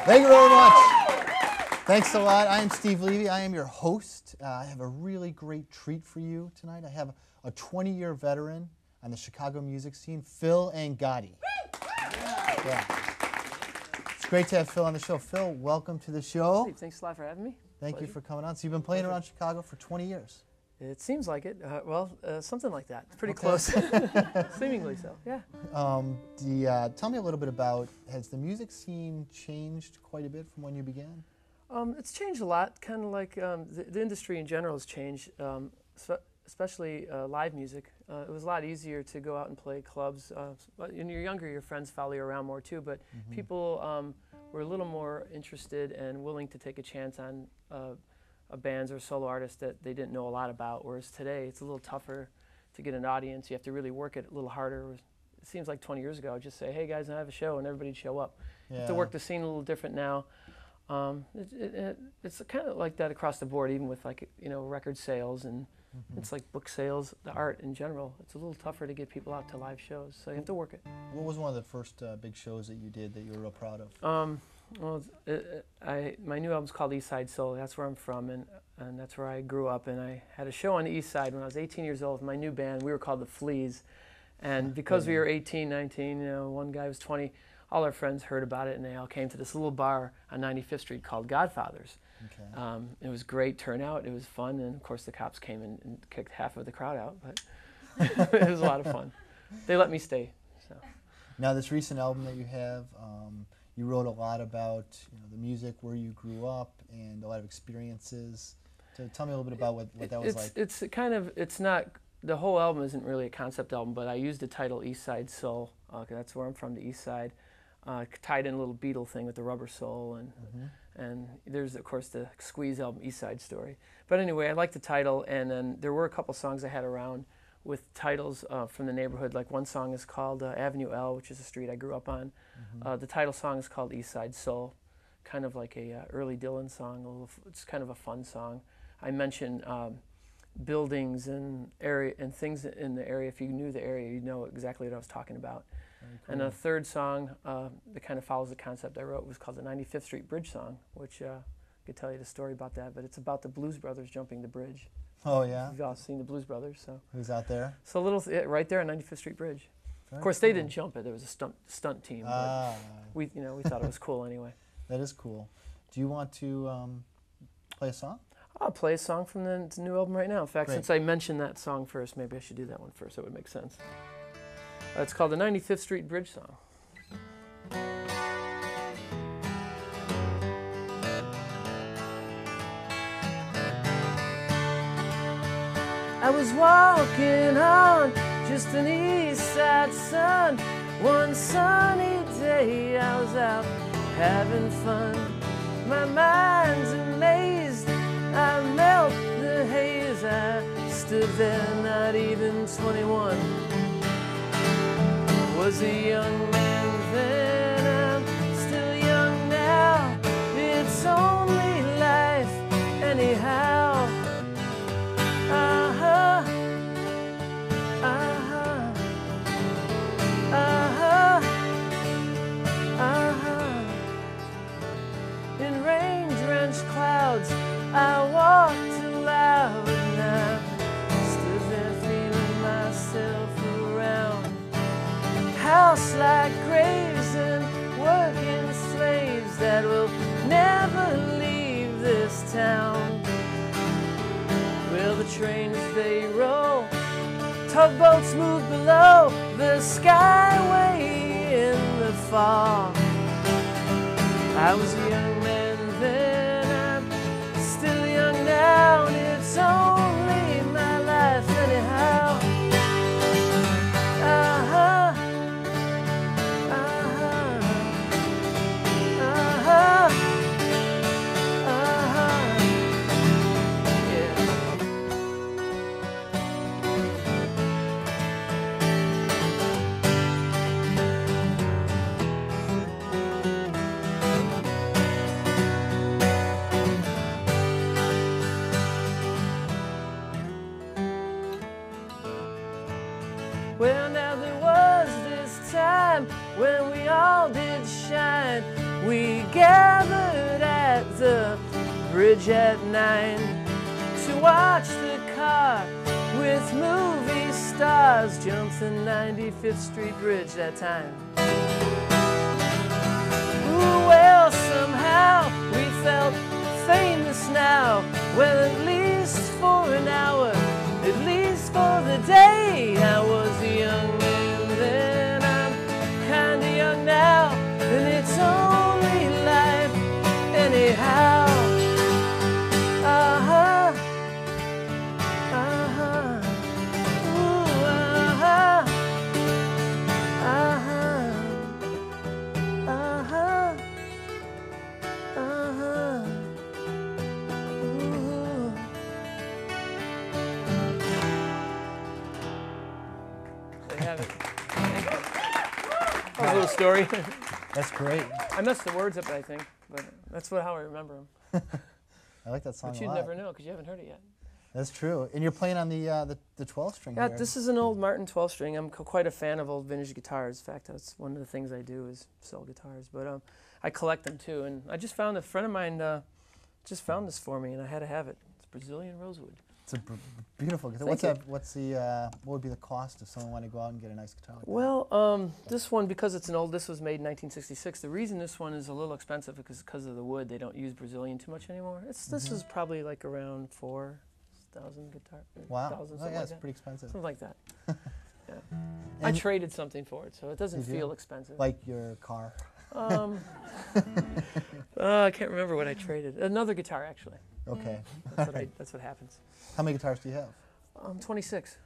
Thank you very much. Thanks a lot. I am Steve Levy. I am your host. I have a really great treat for you tonight. I have a 20-year veteran on the Chicago music scene, Phil Angotti. Yeah. It's great to have Phil on the show. Phil, welcome to the show. Steve, thanks a lot for having me. Thank you for coming on. So you've been playing around Chicago for 20 years. It seems like it. Something like that. Pretty close. Seemingly so, yeah. Tell me a little bit about, has the music scene changed quite a bit from when you began? It's changed a lot, kind of like the industry in general has changed, especially live music. It was a lot easier to go out and play clubs. When you're younger, your friends follow you around more too, but people were a little more interested and willing to take a chance on bands or solo artists that they didn't know a lot about, whereas today it's a little tougher to get an audience. You have to really work it a little harder. It seems like 20 years ago, I'd just say, hey guys, I have a show, and everybody'd show up. You have to work the scene a little different now. It's kind of like that across the board, even with record sales, and it's like book sales, the art in general. It's a little tougher to get people out to live shows, so you have to work it. What was one of the first big shows that you did that you were real proud of? My new album's called East Side Soul. That's where I'm from, and that's where I grew up. And I had a show on the East Side when I was 18 years old with my new band. We were called the Fleas, and because we were 18, 19, one guy was 20. All our friends heard about it, and they all came to this little bar on 95th Street called Godfathers. Okay. It was great turnout. It was fun, and of course the cops came and kicked half of the crowd out, but it was a lot of fun. They let me stay. So. Now, this recent album that you have, you wrote a lot about the music, where you grew up, and a lot of experiences. So tell me a little bit about what that was like. It's not, the whole album isn't really a concept album, but I used the title East Side Soul. That's where I'm from, the East Side. Tied in a little Beatle thing with the Rubber Soul, and there's of course the Squeeze album, East Side Story. But anyway, I like the title, and then there were a couple songs I had around with titles from the neighborhood. Like one song is called Avenue L, which is a street I grew up on. The title song is called East Side Soul, kind of like a early Dylan song. It's kind of a fun song. I mention buildings and area and things in the area. If you knew the area, you'd know exactly what I was talking about. Cool. And a third song that kind of follows the concept I wrote was called the 95th Street Bridge Song, which I could tell you the story about that, but it's about the Blues Brothers jumping the bridge. Oh, yeah? You've all seen the Blues Brothers, so. Who's out there? So right there on 95th Street Bridge. Of course, they didn't jump it. There was a stunt team. But we thought it was cool anyway. That is cool. Do you want to play a song? I'll play a song from the new album right now. In fact, since I mentioned that song first, maybe I should do that one first. That would make sense. It's called the 95th Street Bridge Song. I was walking on just an east side sun. One sunny day I was out having fun. My mind's amazed, I melt the haze. I stood there not even 21. Was a young man then, I'm still young now. It's only life anyhow. In rain-drenched clouds, I walked aloud, and I stood there feeling myself around. House like graves and working slaves that will never leave this town. Well, the trains they roll, tugboats move below, the skyway in the fog. I was a young man then, I'm still young now, and it's only my life anyhow. Well, now there was this time when we all did shine. We gathered the bridge at 9 to watch the car with movie stars jump the 95th Street Bridge that time. Ooh, well, somehow we felt famous now. Well, at least for an hour, at least for the day. I was a young man then, I'm kinda young now, and it's only life anyhow. Uh-huh, uh-huh, ooh, uh-huh, uh-huh, uh-huh, uh-huh, ooh. They have it. Thank you. That was a little story. That's great. I messed the words up, I think, but that's how I remember them. I like that song But a you'd lot. never know because you haven't heard it yet. That's true. And you're playing on the 12 string Yeah, here. this is an old Martin 12 string. I'm quite a fan of old vintage guitars. In fact, that's one of the things I do is sell guitars. But I collect them too. And I just found a friend of mine just found this for me, and I had to have it. It's Brazilian rosewood. It's a beautiful guitar. What would be the cost if someone wanted to go out and get a nice guitar like that? Well, this one, because it's an old, this was made in 1966. The reason this one is a little expensive is because of the wood. They don't use Brazilian too much anymore. This is probably like around 4,000 guitar. Wow. 1,000, Oh, something yeah, like it's that. pretty expensive. Something like that. Yeah. I traded something for it, so it doesn't feel expensive. Like your car. I can't remember what I traded. Another guitar, actually. Okay. That's what happens. How many guitars do you have? 26.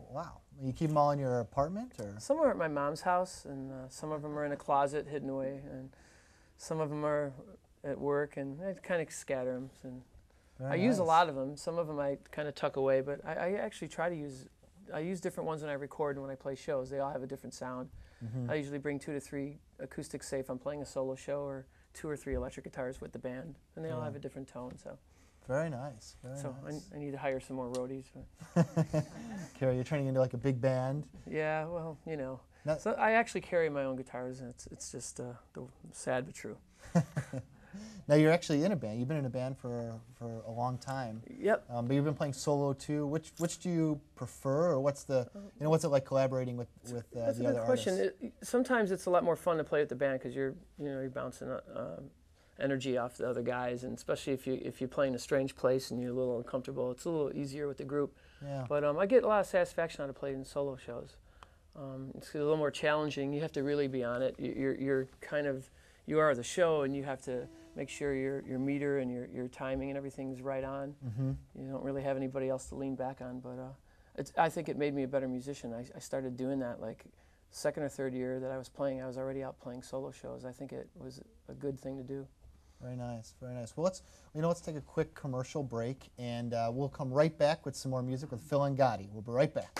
Wow. You keep them all in your apartment, or? Some are at my mom's house, and some of them are in a closet hidden away, and some of them are at work, and I kind of scatter them. And I use a lot of them. Some of them I kind of tuck away, but I actually try to use. I use different ones when I record and when I play shows. They all have a different sound. I usually bring 2 to 3 acoustics, say if I'm playing a solo show, or 2 or 3 electric guitars with the band, and they all have a different tone. So. Very nice. Very nice. I need to hire some more roadies. Carrie, you're turning into like a big band. Yeah, well, you know. So I actually carry my own guitars, and it's just sad but true. Now you're actually in a band. You've been in a band for a long time. Yep. But you've been playing solo too. Which do you prefer, or what's the what's it like collaborating with the other artists? That's a good question. Sometimes it's a lot more fun to play with the band because you're bouncing energy off the other guys, and especially if you're playing a strange place and you're a little uncomfortable, it's a little easier with the group. Yeah. But I get a lot of satisfaction out of playing solo shows. It's a little more challenging. You have to really be on it. You are the show, and you have to make sure your meter and your timing and everything's right on. You don't really have anybody else to lean back on. But I think it made me a better musician. I started doing that like second or third year that I was playing. I was already out playing solo shows. I think it was a good thing to do. Very nice, very nice. Well, let's take a quick commercial break, and we'll come right back with some more music with Phil Angotti. We'll be right back.